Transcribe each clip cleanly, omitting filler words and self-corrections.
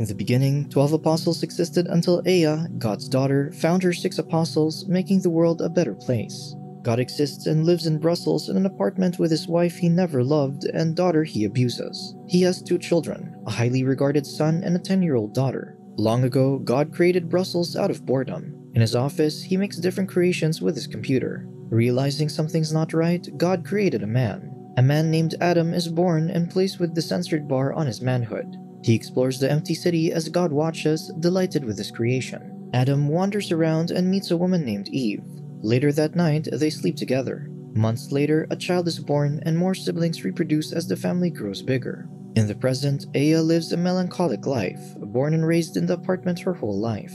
In the beginning, 12 apostles existed until Ea, God's daughter, found her 6 apostles, making the world a better place. God exists and lives in Brussels in an apartment with his wife he never loved and daughter he abuses. He has 2 children, a highly regarded son and a 10-year-old daughter. Long ago, God created Brussels out of boredom. In his office, he makes different creations with his computer. Realizing something's not right, God created a man. A man named Adam is born and plays with the censored bar on his manhood. He explores the empty city as God watches, delighted with his creation. Adam wanders around and meets a woman named Eve. Later that night, they sleep together. Months later, a child is born and more siblings reproduce as the family grows bigger. In the present, Ea lives a melancholic life, born and raised in the apartment her whole life.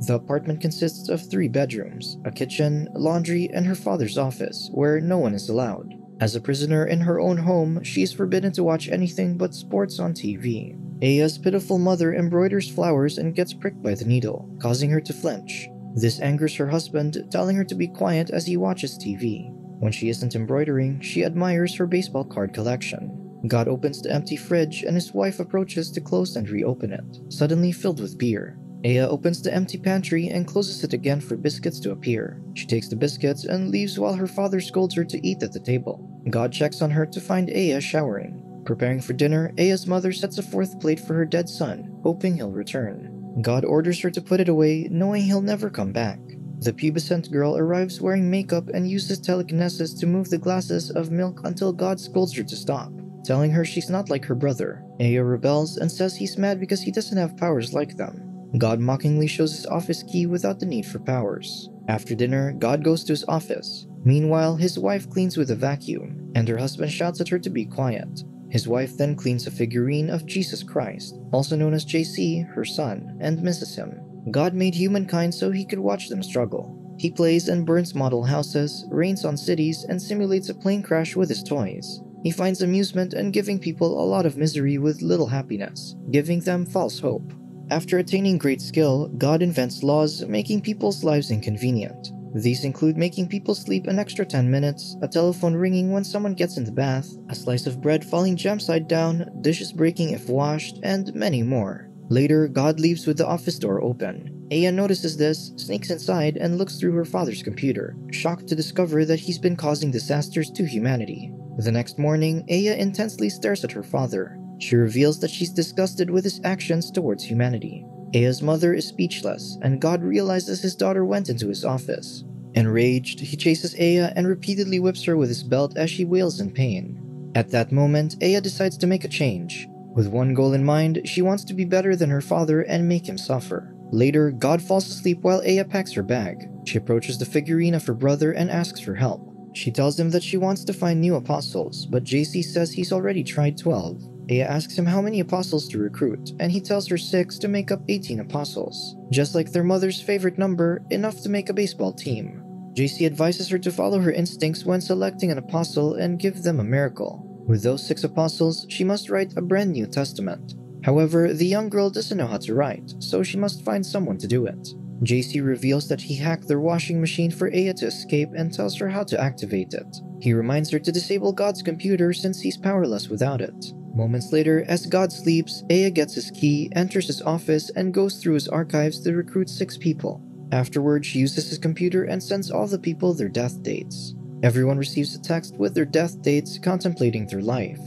The apartment consists of 3 bedrooms, a kitchen, laundry, and her father's office, where no one is allowed. As a prisoner in her own home, she is forbidden to watch anything but sports on TV. Ea's pitiful mother embroiders flowers and gets pricked by the needle, causing her to flinch. This angers her husband, telling her to be quiet as he watches TV. When she isn't embroidering, she admires her baseball card collection. God opens the empty fridge and his wife approaches to close and reopen it, suddenly filled with beer. Ea opens the empty pantry and closes it again for biscuits to appear. She takes the biscuits and leaves while her father scolds her to eat at the table. God checks on her to find Ea showering. Preparing for dinner, Ea's mother sets a 4th plate for her dead son, hoping he'll return. God orders her to put it away, knowing he'll never come back. The pubescent girl arrives wearing makeup and uses telekinesis to move the glasses of milk until God scolds her to stop, telling her she's not like her brother. Ea rebels and says he's mad because he doesn't have powers like them. God mockingly shows his office key without the need for powers. After dinner, God goes to his office. Meanwhile, his wife cleans with a vacuum, and her husband shouts at her to be quiet. His wife then cleans a figurine of Jesus Christ, also known as JC, her son, and misses him. God made humankind so he could watch them struggle. He plays and burns model houses, rains on cities, and simulates a plane crash with his toys. He finds amusement in giving people a lot of misery with little happiness, giving them false hope. After attaining great skill, God invents laws making people's lives inconvenient. These include making people sleep an extra 10 minutes, a telephone ringing when someone gets in the bath, a slice of bread falling jam side down, dishes breaking if washed, and many more. Later, God leaves with the office door open. Ea notices this, sneaks inside, and looks through her father's computer, shocked to discover that he's been causing disasters to humanity. The next morning, Ea intensely stares at her father. She reveals that she's disgusted with his actions towards humanity. Ea's mother is speechless, and God realizes his daughter went into his office. Enraged, he chases Ea and repeatedly whips her with his belt as she wails in pain. At that moment, Ea decides to make a change. With one goal in mind, she wants to be better than her father and make him suffer. Later, God falls asleep while Ea packs her bag. She approaches the figurine of her brother and asks for help. She tells him that she wants to find new apostles, but JC says he's already tried 12. Ea asks him how many apostles to recruit, and he tells her 6 to make up 18 apostles. Just like their mother's favorite number, enough to make a baseball team. JC advises her to follow her instincts when selecting an apostle and give them a miracle. With those 6 apostles, she must write a brand new testament. However, the young girl doesn't know how to write, so she must find someone to do it. JC reveals that he hacked their washing machine for Ea to escape and tells her how to activate it. He reminds her to disable God's computer since he's powerless without it. Moments later, as God sleeps, Ea gets his key, enters his office, and goes through his archives to recruit 6 people. Afterward, she uses his computer and sends all the people their death dates. Everyone receives a text with their death dates contemplating their life.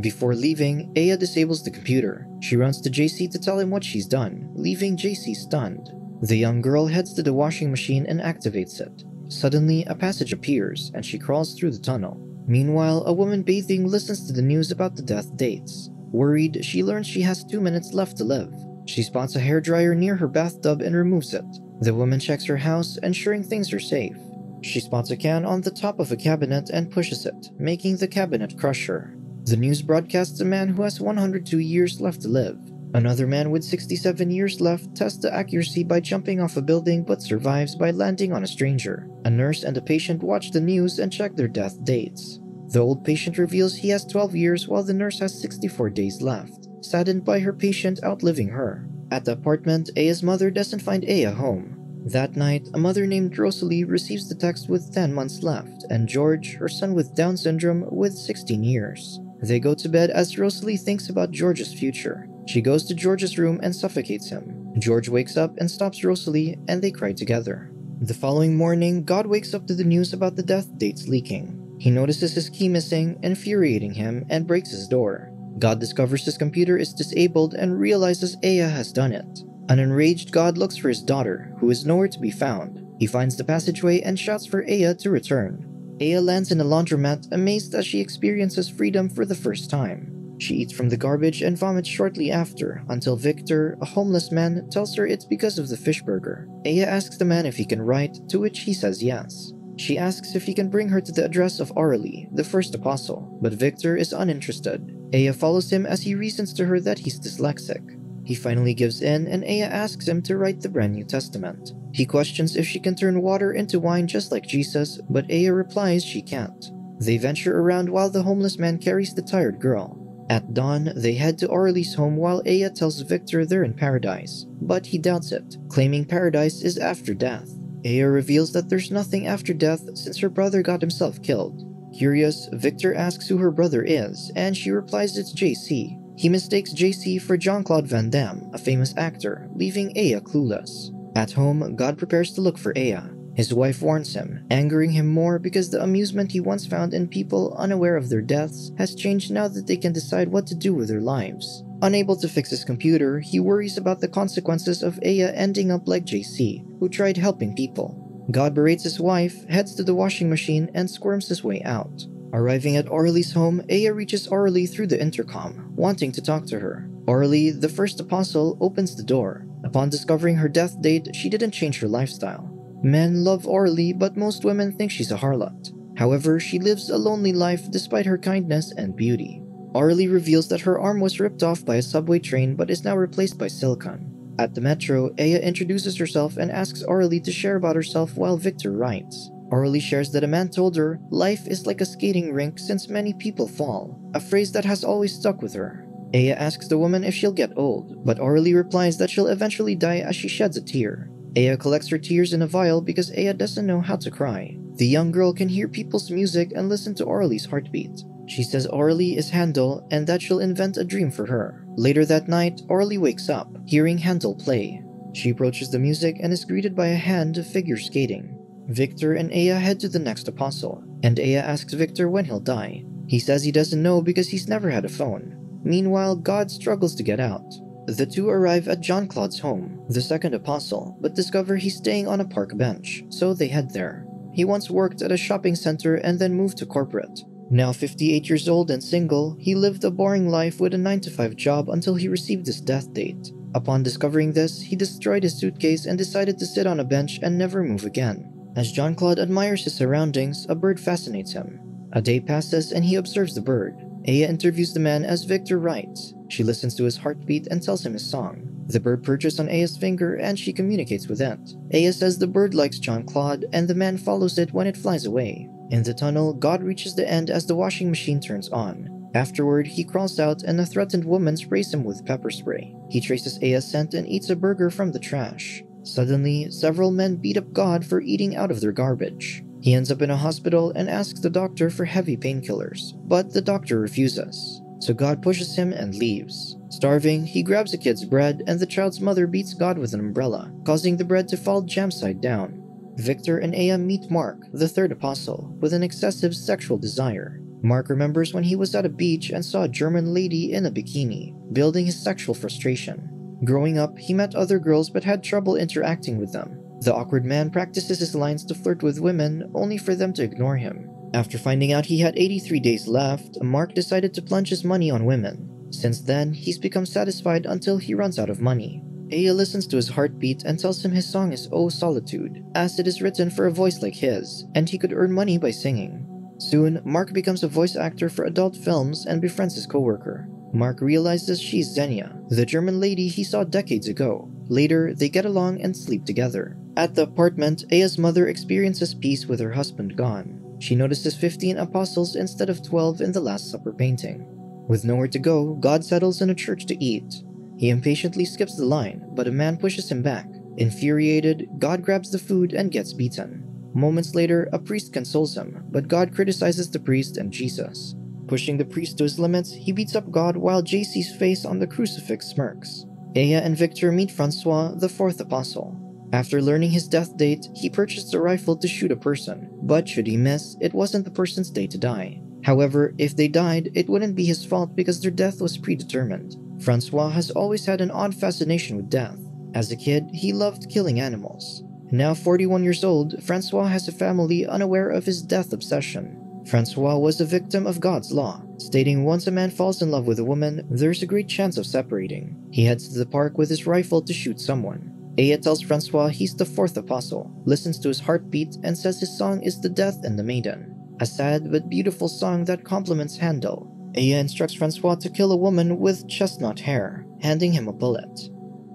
Before leaving, Ea disables the computer. She runs to JC to tell him what she's done, leaving JC stunned. The young girl heads to the washing machine and activates it. Suddenly, a passage appears, and she crawls through the tunnel. Meanwhile, a woman bathing listens to the news about the death dates. Worried, she learns she has 2 minutes left to live. She spots a hairdryer near her bathtub and removes it. The woman checks her house, ensuring things are safe. She spots a can on the top of a cabinet and pushes it, making the cabinet crush her. The news broadcasts a man who has 102 years left to live. Another man with 67 years left tests the accuracy by jumping off a building but survives by landing on a stranger. A nurse and a patient watch the news and check their death dates. The old patient reveals he has 12 years while the nurse has 64 days left, saddened by her patient outliving her. At the apartment, Ea's mother doesn't find Ea home. That night, a mother named Rosalie receives the text with 10 months left, and George, her son with Down syndrome, with 16 years. They go to bed as Rosalie thinks about George's future. She goes to George's room and suffocates him. George wakes up and stops Rosalie, and they cry together. The following morning, God wakes up to the news about the death dates leaking. He notices his key missing, infuriating him, and breaks his door. God discovers his computer is disabled and realizes Aya has done it. An enraged God looks for his daughter, who is nowhere to be found. He finds the passageway and shouts for Aya to return. Aya lands in a laundromat, amazed as she experiences freedom for the first time. She eats from the garbage and vomits shortly after, until Victor, a homeless man, tells her it's because of the fish burger. Aya asks the man if he can write, to which he says yes. She asks if he can bring her to the address of Aurelie, the first apostle, but Victor is uninterested. Aya follows him as he reasons to her that he's dyslexic. He finally gives in, and Aya asks him to write the Brand New Testament. He questions if she can turn water into wine just like Jesus, but Aya replies she can't. They venture around while the homeless man carries the tired girl. At dawn, they head to Aurelie's home while Aya tells Victor they're in paradise, but he doubts it, claiming paradise is after death. Aya reveals that there's nothing after death since her brother got himself killed. Curious, Victor asks who her brother is, and she replies it's JC. He mistakes JC for Jean-Claude Van Damme, a famous actor, leaving Aya clueless. At home, God prepares to look for Aya. His wife warns him, angering him more because the amusement he once found in people unaware of their deaths has changed now that they can decide what to do with their lives. Unable to fix his computer, he worries about the consequences of Aya ending up like JC, who tried helping people. God berates his wife, heads to the washing machine, and squirms his way out. Arriving at Aurelie's home, Aya reaches Aurelie through the intercom, wanting to talk to her. Aurelie, the first apostle, opens the door. Upon discovering her death date, she didn't change her lifestyle. Men love Aurelie, but most women think she's a harlot. However, she lives a lonely life despite her kindness and beauty. Aurelie reveals that her arm was ripped off by a subway train but is now replaced by silicone. At the metro, Aya introduces herself and asks Aurelie to share about herself while Victor writes. Aurelie shares that a man told her, "Life is like a skating rink since many people fall," a phrase that has always stuck with her. Aya asks the woman if she'll get old, but Aurelie replies that she'll eventually die as she sheds a tear. Aya collects her tears in a vial because Aya doesn't know how to cry. The young girl can hear people's music and listen to Aurelie's heartbeat. She says Aurelie is Handel and that she'll invent a dream for her. Later that night, Aurelie wakes up, hearing Handel play. She approaches the music and is greeted by a hand figure skating. Victor and Aya head to the next apostle, and Aya asks Victor when he'll die. He says he doesn't know because he's never had a phone. Meanwhile, God struggles to get out. The two arrive at Jean-Claude's home, the second apostle, but discover he's staying on a park bench, so they head there. He once worked at a shopping center and then moved to corporate. Now 58 years old and single, he lived a boring life with a 9-to-5 job until he received his death date. Upon discovering this, he destroyed his suitcase and decided to sit on a bench and never move again. As Jean-Claude admires his surroundings, a bird fascinates him. A day passes and he observes the bird. Aya interviews the man as Victor writes. She listens to his heartbeat and tells him his song. The bird perches on Aya's finger and she communicates with it. Aya says the bird likes Jean-Claude and the man follows it when it flies away. In the tunnel, God reaches the end as the washing machine turns on. Afterward, he crawls out and a threatened woman sprays him with pepper spray. He traces Aya's scent and eats a burger from the trash. Suddenly, several men beat up God for eating out of their garbage. He ends up in a hospital and asks the doctor for heavy painkillers, but the doctor refuses. So God pushes him and leaves. Starving, he grabs a kid's bread and the child's mother beats God with an umbrella, causing the bread to fall jam-side down. Victor and Aya meet Mark, the third apostle, with an excessive sexual desire. Mark remembers when he was at a beach and saw a German lady in a bikini, building his sexual frustration. Growing up, he met other girls but had trouble interacting with them. The awkward man practices his lines to flirt with women, only for them to ignore him. After finding out he had 83 days left, Mark decided to plunge his money on women. Since then, he's become satisfied until he runs out of money. Aya listens to his heartbeat and tells him his song is "Oh Solitude," as it is written for a voice like his, and he could earn money by singing. Soon, Mark becomes a voice actor for adult films and befriends his coworker. Mark realizes she's Xenia, the German lady he saw decades ago. Later, they get along and sleep together. At the apartment, Aya's mother experiences peace with her husband gone. She notices 15 apostles instead of 12 in the Last Supper painting. With nowhere to go, God settles in a church to eat. He impatiently skips the line, but a man pushes him back. Infuriated, God grabs the food and gets beaten. Moments later, a priest consoles him, but God criticizes the priest and Jesus. Pushing the priest to his limits, he beats up God while JC's face on the crucifix smirks. Aya and Victor meet Francois, the fourth apostle. After learning his death date, he purchased a rifle to shoot a person, but should he miss, it wasn't the person's day to die. However, if they died, it wouldn't be his fault because their death was predetermined. Francois has always had an odd fascination with death. As a kid, he loved killing animals. Now 41 years old, Francois has a family unaware of his death obsession. Francois was a victim of God's law, stating once a man falls in love with a woman, there's a great chance of separating. He heads to the park with his rifle to shoot someone. Aya tells Francois he's the fourth apostle, listens to his heartbeat, and says his song is The Death and the Maiden, a sad but beautiful song that compliments Handel. Aya instructs Francois to kill a woman with chestnut hair, handing him a bullet.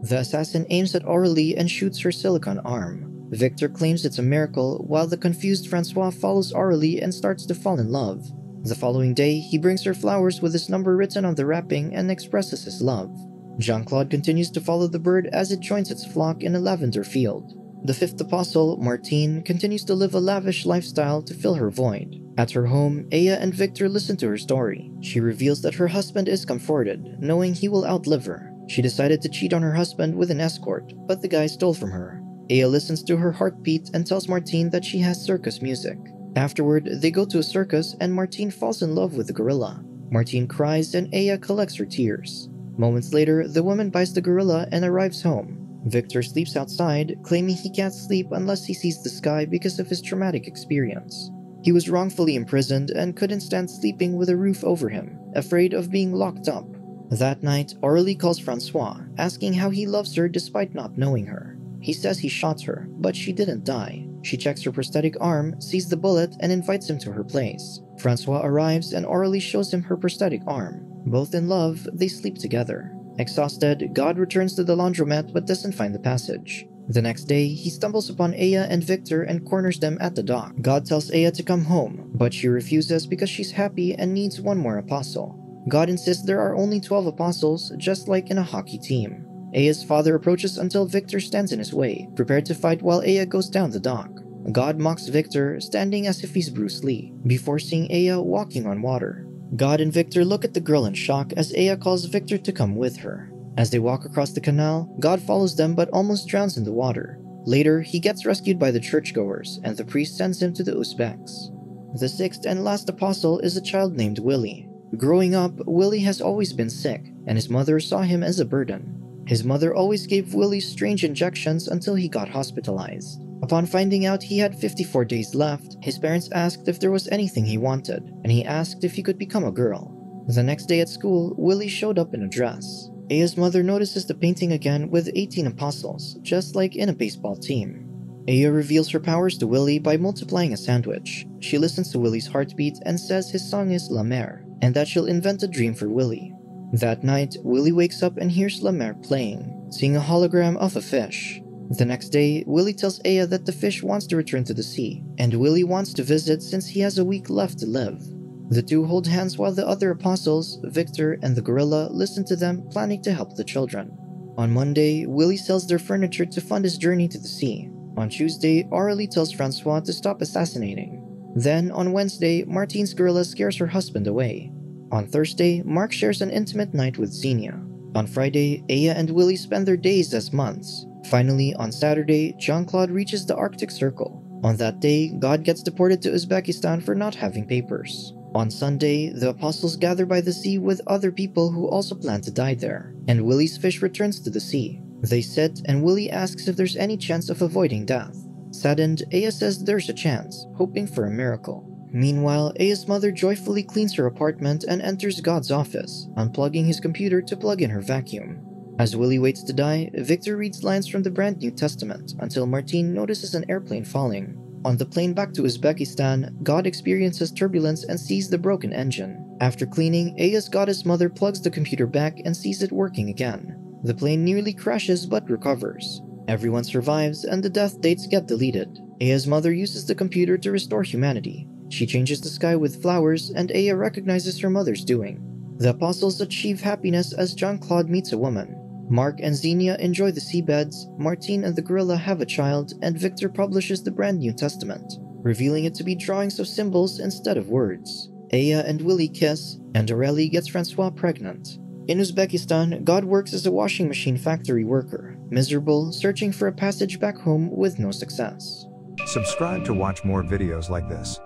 The assassin aims at Aurélie and shoots her silicone arm. Victor claims it's a miracle, while the confused Francois follows Aurélie and starts to fall in love. The following day, he brings her flowers with his number written on the wrapping and expresses his love. Jean-Claude continues to follow the bird as it joins its flock in a lavender field. The fifth apostle, Martine, continues to live a lavish lifestyle to fill her void. At her home, Aya and Victor listen to her story. She reveals that her husband is comforted, knowing he will outlive her. She decided to cheat on her husband with an escort, but the guy stole from her. Aya listens to her heartbeat and tells Martine that she has circus music. Afterward, they go to a circus and Martine falls in love with the gorilla. Martine cries and Aya collects her tears. Moments later, the woman buys the gorilla and arrives home. Victor sleeps outside, claiming he can't sleep unless he sees the sky because of his traumatic experience. He was wrongfully imprisoned and couldn't stand sleeping with a roof over him, afraid of being locked up. That night, Aurélie calls Francois, asking how he loves her despite not knowing her. He says he shot her, but she didn't die. She checks her prosthetic arm, sees the bullet, and invites him to her place. Francois arrives and Aurélie shows him her prosthetic arm. Both in love, they sleep together. Exhausted, God returns to the laundromat but doesn't find the passage. The next day, he stumbles upon Aya and Victor and corners them at the dock. God tells Aya to come home, but she refuses because she's happy and needs one more apostle. God insists there are only 12 apostles, just like in a hockey team. Aya's father approaches until Victor stands in his way, prepared to fight while Aya goes down the dock. God mocks Victor, standing as if he's Bruce Lee, before seeing Aya walking on water. God and Victor look at the girl in shock as Aya calls Victor to come with her. As they walk across the canal, God follows them but almost drowns in the water. Later, he gets rescued by the churchgoers, and the priest sends him to the Uzbeks. The sixth and last apostle is a child named Willie. Growing up, Willie has always been sick, and his mother saw him as a burden. His mother always gave Willie strange injections until he got hospitalized. Upon finding out he had 54 days left, his parents asked if there was anything he wanted, and he asked if he could become a girl. The next day at school, Willie showed up in a dress. Aya's mother notices the painting again with 18 apostles, just like in a baseball team. Aya reveals her powers to Willie by multiplying a sandwich. She listens to Willie's heartbeat and says his song is La Mer, and that she'll invent a dream for Willie. That night, Willie wakes up and hears La Mer playing, seeing a hologram of a fish. The next day, Willie tells Aya that the fish wants to return to the sea, and Willie wants to visit since he has a week left to live. The two hold hands while the other apostles, Victor and the gorilla, listen to them, planning to help the children. On Monday, Willie sells their furniture to fund his journey to the sea. On Tuesday, Aurélie tells Francois to stop assassinating. Then, on Wednesday, Martine's gorilla scares her husband away. On Thursday, Mark shares an intimate night with Xenia. On Friday, Aya and Willie spend their days as months. Finally, on Saturday, Jean-Claude reaches the Arctic Circle. On that day, God gets deported to Uzbekistan for not having papers. On Sunday, the apostles gather by the sea with other people who also plan to die there, and Willie's fish returns to the sea. They sit, and Willie asks if there's any chance of avoiding death. Saddened, Aya says there's a chance, hoping for a miracle. Meanwhile, Aya's mother joyfully cleans her apartment and enters God's office, unplugging his computer to plug in her vacuum. As Willie waits to die, Victor reads lines from the Brand New Testament until Martine notices an airplane falling. On the plane back to Uzbekistan, God experiences turbulence and sees the broken engine. After cleaning, Aya's goddess mother plugs the computer back and sees it working again. The plane nearly crashes but recovers. Everyone survives and the death dates get deleted. Aya's mother uses the computer to restore humanity. She changes the sky with flowers and Aya recognizes her mother's doing. The apostles achieve happiness as Jean-Claude meets a woman. Mark and Xenia enjoy the seabeds, Martine and the gorilla have a child, and Victor publishes the Brand New Testament, revealing it to be drawings of symbols instead of words. Aya and Willie kiss, and Aurelie gets Francois pregnant. In Uzbekistan, God works as a washing machine factory worker, miserable, searching for a passage back home with no success. Subscribe to watch more videos like this.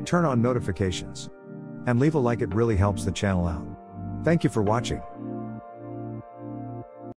Turn on notifications. And leave a like, it really helps the channel out. Thank you for watching.